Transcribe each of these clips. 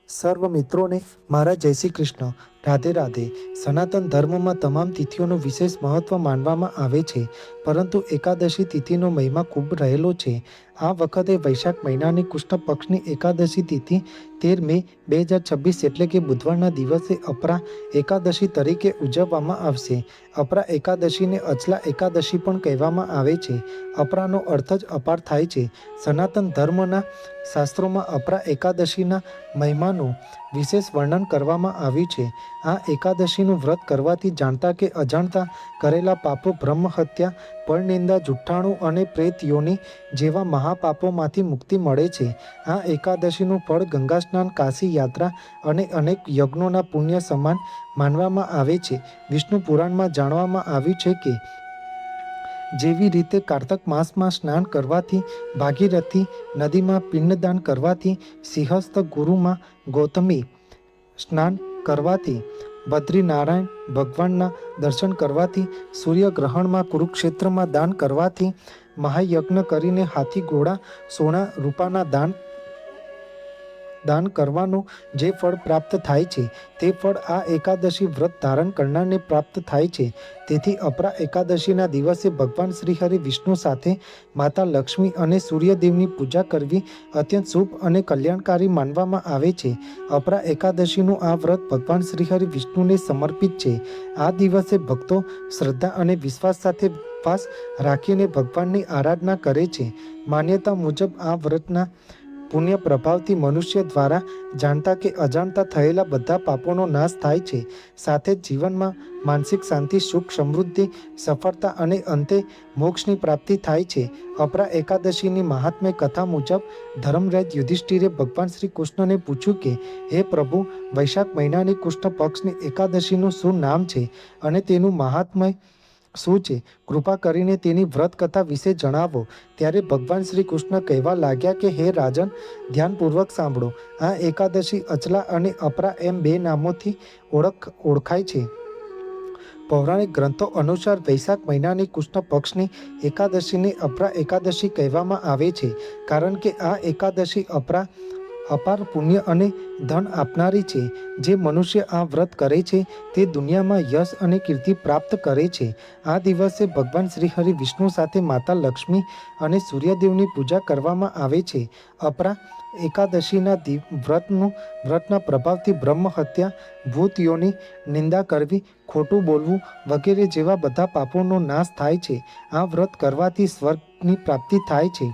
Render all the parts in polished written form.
સર્વ મિત્રોને મારા જય શ્રી કૃષ્ણ, રાધે રાધે। સનાતન ધર્મમાં તમામ તિથિઓનું વિશેષ મહત્વ માનવામાં આવે છે, પરંતુ એકાદશી તિથિનો મહિમા ખૂબ રહેલો છે। આ વખતે વૈશાખ મહિનાની કૃષ્ણ પક્ષની એકાદશી તિથિ 13 મે 2026 એટલે કે બુધવારના દિવસે અપરા એકાદશી તરીકે ઉજવવામાં આવશે। અપરા એકાદશીને અચલા એકાદશી પણ કહેવામાં આવે છે। અપરાનો અર્થ જ અપાર થાય છે। સનાતન ધર્મના શાસ્ત્રોમાં અપરા એકાદશીના મહિમાનું વિશેષ વર્ણન કરવામાં આવ્યું છે। આ એકાદશીનું વ્રત કરવાથી જાણતા કે અજાણતા કરેલા પાપો, બ્રહ્મ હત્યા, પરનિંદા, જુઠ્ઠાણું અને પ્રેત યોનિ જેવા મહાપાપોમાંથી મુક્તિ મળે છે। આ એકાદશીનું ફળ ગંગા સ્નાન, કાશી યાત્રા અને અનેક યજ્ઞોના પુણ્ય સમાન માનવામાં આવે છે। વિષ્ણુ પુરાણમાં જાણવામાં આવ્યું છે કે જેવી રીતે કાર્તક માસમાં સ્નાન કરવાથી, ભાગીરથી નદીમાં પિંડદાન કરવાથી, સિંહસ્થ ગુરુમાં ગૌતમી સ્નાન કરવાથી, બદ્રીનારાયણ ભગવાનના દર્શન કરવાથી, સૂર્યગ્રહણમાં કુરુક્ષેત્રમાં દાન કરવાથી, મહાયજ્ઞ કરીને હાથી, ઘોડા, સોના, રૂપાના દાન કરવાનું જે ફળ પ્રાપ્ત થાય છે, તે ફળ આ એકાદશી વ્રત ધારણ કરનારને પ્રાપ્ત થાય છે। તેથી અપરા એકાદશીના દિવસે ભગવાન શ્રી હરિ વિષ્ણુ સાથે માતા લક્ષ્મી અને સૂર્યદેવની પૂજા કરવી અત્યંત શુભ અને કલ્યાણકારી માનવામાં આવે છે। અપરા એકાદશીનું આ વ્રત ભગવાન શ્રી હરિ વિષ્ણુને સમર્પિત છે। આ દિવસે ભક્તો શ્રદ્ધા અને વિશ્વાસ સાથે ઉપવાસ રાખીને ભગવાનની આરાધના કરે છે। માન્યતા મુજબ આ વ્રતના પુણ્ય પ્રભાવથી મનુષ્ય દ્વારા જાણતા કે અજાણતા થયેલા બધા પાપોનો નાશ થાય છે, સાથે જ જીવનમાં માનસિક શાંતિ, સુખ, સમૃદ્ધિ, સફળતા અને અંતે મોક્ષની પ્રાપ્તિ થાય છે। અપરા એકાદશીની મહાત્મ્ય કથા મુજબ ધર્મરાજ યુધિષ્ઠિરે ભગવાન શ્રી કૃષ્ણને પૂછ્યું કે હે પ્રભુ, વૈશાખ મહિનાની કૃષ્ણ પક્ષની એકાદશીનું શું નામ છે અને તેનું મહાત્મ્ય શું છે? કૃપા કરીને તેની વ્રત કથા વિશે જણાવો। ત્યારે ભગવાન શ્રી કૃષ્ણ કહેવા લાગ્યા કે હે રાજન, ધ્યાનપૂર્વક સાંભળો। આ એકાદશી અચલા અને અપરા એમ બે નામોથી ઓળખાય છે। પૌરાણિક ગ્રંથો અનુસાર વૈશાખ મહિનાની કૃષ્ણ પક્ષની એકાદશીને અપરા એકાદશી કહેવામાં આવે છે, કારણ કે આ એકાદશી અપાર પુણ્ય અને ધન આપનારી છે। જે મનુષ્ય આ વ્રત કરે છે તે દુનિયામાં યશ અને કીર્તિ પ્રાપ્ત કરે છે। આ દિવસે ભગવાન શ્રી હરિ વિષ્ણુ સાથે માતા લક્ષ્મી અને સૂર્યદેવની પૂજા કરવામાં આવે છે। અપરા એકાદશીના વ્રતના પ્રભાવથી બ્રહ્મ હત્યા, ભૂત યોનિ નિંદા કરવી, ખોટું બોલવું વગેરે જેવા બધા પાપોનો નાશ થાય છે। આ વ્રત કરવાથી સ્વર્ગની પ્રાપ્તિ થાય છે।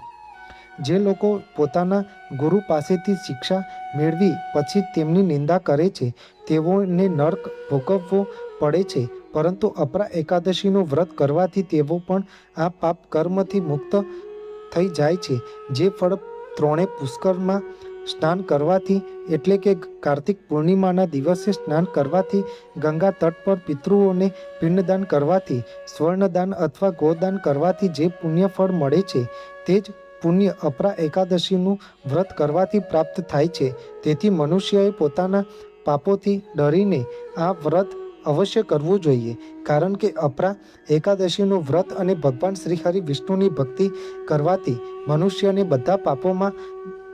જે લોકો પોતાના ગુરુ પાસેથી શિક્ષા મેળવી પછી તેમની નિંદા કરે છે, તેઓને નર્ક ભોગવવો પડે છે, પરંતુ અપરા એકાદશીનું વ્રત કરવાથી તેઓ પણ આ પાપ કર્મથી મુક્ત થઈ જાય છે। જે ફળ ત્રણે પુષ્કરમાં સ્નાન કરવાથી એટલે કે કાર્તિક પૂર્ણિમાના દિવસે સ્નાન કરવાથી, ગંગા તટ પર પિતૃઓને પિંડદાન કરવાથી, સ્વર્ણદાન અથવા ગોદાન કરવાથી જે પુણ્ય ફળ મળે છે, તે જ પુણ્ય અપરા એકાદશીનું વ્રત કરવાથી પ્રાપ્ત થાય છે। તેથી મનુષ્યએ પોતાના પાપોથી ડરીને આ વ્રત અવશ્ય કરવું જોઈએ, કારણ કે અપરા એકાદશીનું વ્રત અને ભગવાન શ્રી હરિ વિષ્ણુની ભક્તિ કરવાથી મનુષ્યને બધા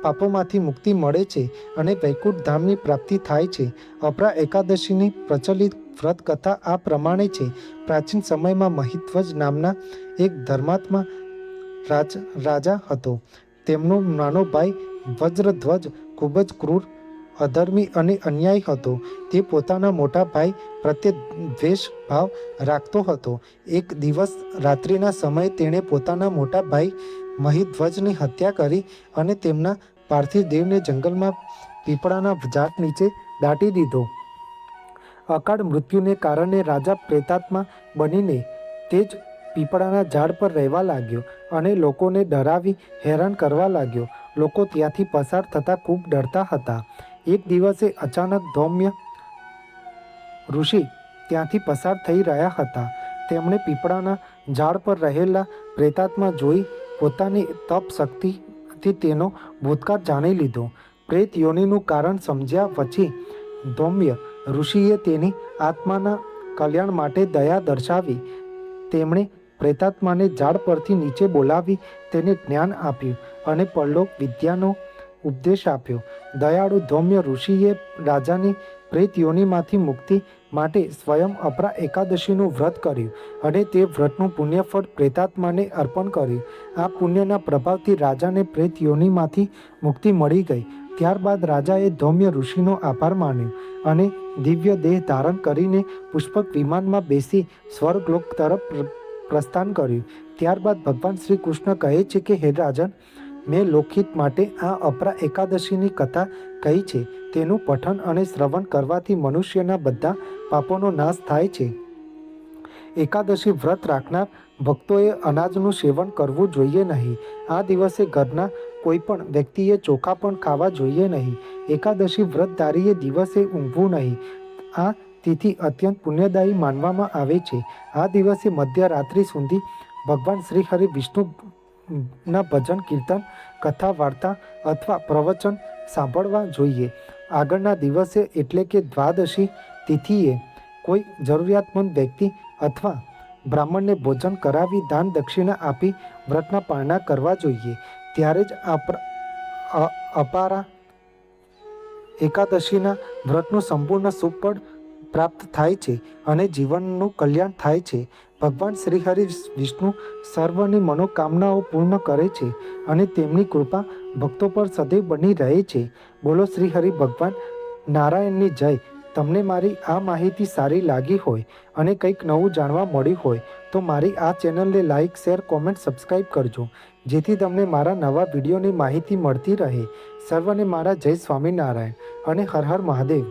પાપોમાંથી મુક્તિ મળે છે અને વૈકુંઠ ધામની પ્રાપ્તિ થાય છે। અપરા એકાદશીની પ્રચલિત વ્રત કથા આ પ્રમાણે છે। પ્રાચીન સમયમાં મહિધ્વજ નામના એક ધર્માત્મા રાજા હતો। તેમનો નાનો ભાઈ વજ્રધ્વજ ખૂબ જ ક્રૂર, અધર્મી અને અન્યાયી હતો। તે પોતાના મોટા ભાઈ પ્રત્યે દ્વેષ ભાવ રાખતો હતો। એક દિવસ રાત્રિના સમયે તેણે પોતાના મોટા ભાઈ મહિધ્વજની હત્યા કરી અને તેમના પાર્થિવ દેહને જંગલમાં પીપળાના ઝાડ નીચે દાટી દીધો। અકાળ મૃત્યુને કારણે રાજા પ્રેતાત્મા બનીને તે જ પીપળાના ઝાડ પર રહેવા લાગ્યો અને લોકોને ડરાવી હેરાન કરવા લાગ્યો। લોકો ત્યાંથી પસાર થતા ખૂબ ડરતા હતા। એક દિવસે અચાનક ધૌમ્ય ઋષિ ત્યાંથી પસાર થઈ રહ્યા હતા। તેમણે પીપળાના ઝાડ પર રહેલા પ્રેતાત્મા જોઈ પોતાની તપ શક્તિથી તેનો ભૂતકાળ જાણી લીધો। પ્રેત યોનિનું કારણ સમજ્યા પછી ધૌમ્ય ઋષિએ તેની આત્માના કલ્યાણ માટે દયા દર્શાવી। તેમણે પ્રેતાત્માને ઝાડ પરથી નીચે બોલાવી તેને જ્ઞાન આપ્યું અને પરલોક વિદ્યાનો ઉપદેશ આપ્યો. દયાળુ ધૌમ્ય ઋષિએ રાજાની પ્રેત યોનિમાંથી મુક્તિ માટે સ્વયં અપરા એકાદશીનું વ્રત કર્યું અને તે વ્રતનું પુણ્યફળ પ્રેતાત્માને અર્પણ કર્યું. આ પુણ્યના પ્રભાવથી રાજાને પ્રેત યોનિમાંથી મુક્તિ મળી ગઈ. ત્યારબાદ રાજાએ ધૌમ્ય ઋષિનો આભાર માન્યો અને દિવ્ય દેહ ધારણ કરીને પુષ્પક વિમાનમાં બેસી સ્વર્ગલોક તરફ પ્રસ્થાન કર્યું. ત્યારબાદ ભગવાન શ્રી કૃષ્ણ કહે છે કે હે રાજન, મેં લોકહિત માટે આ અપરા એકાદશીની કથા કહી છે. તેનું પઠન અને શ્રવણ કરવાથી મનુષ્યના બધા પાપોનો નાશ થાય છે. એકાદશી વ્રત રાખનાર ભક્તોએ અનાજનું સેવન કરવું જોઈએ નહીં. આ દિવસે ઘરના કોઈ પણ વ્યક્તિએ ચોખા પણ ખાવા જોઈએ નહીં. એકાદશી વ્રતધારીએ દિવસે ઊંઘવું નહીં. આ તિથિ અત્યંત પુણ્યદાયી માનવામાં આવે છે. આ દિવસે મધ્યરાત્રિ સુધી ભગવાન શ્રી હરિ વિષ્ણુના ભજન, કીર્તન, કથા, વાર્તા અથવા પ્રવચન સાંભળવા જોઈએ. આગળના દિવસે એટલે કે દ્વાદશી તિથિએ કોઈ જરૂરિયાતમંદ વ્યક્તિ અથવા બ્રાહ્મણને ભોજન કરાવી દાન દક્ષિણા આપી વ્રતના પારણા કરવા જોઈએ. ત્યારે જ અપારા એકાદશીના વ્રતનું સંપૂર્ણ સુફળ પ્રાપ્ત થાય છે અને જીવનનું કલ્યાણ થાય છે. ભગવાન શ્રી હરિ વિષ્ણુ સર્વની મનોકામનાઓ પૂર્ણ કરે છે અને તેમની કૃપા ભક્તો પર સદૈવ બની રહે છે. બોલો શ્રી હરિ ભગવાન નારાયણની જય. તમને મારી આ માહિતી સારી લાગી હોય અને કંઈક નવું જાણવા મળ્યું હોય તો મારી આ ચેનલને લાઇક, શેર, કોમેન્ટ, સબસ્ક્રાઈબ કરજો, જેથી તમને મારા નવા વિડીયોની માહિતી મળતી રહે. સર્વને મારા જય સ્વામિનારાયણ અને હર હર મહાદેવ.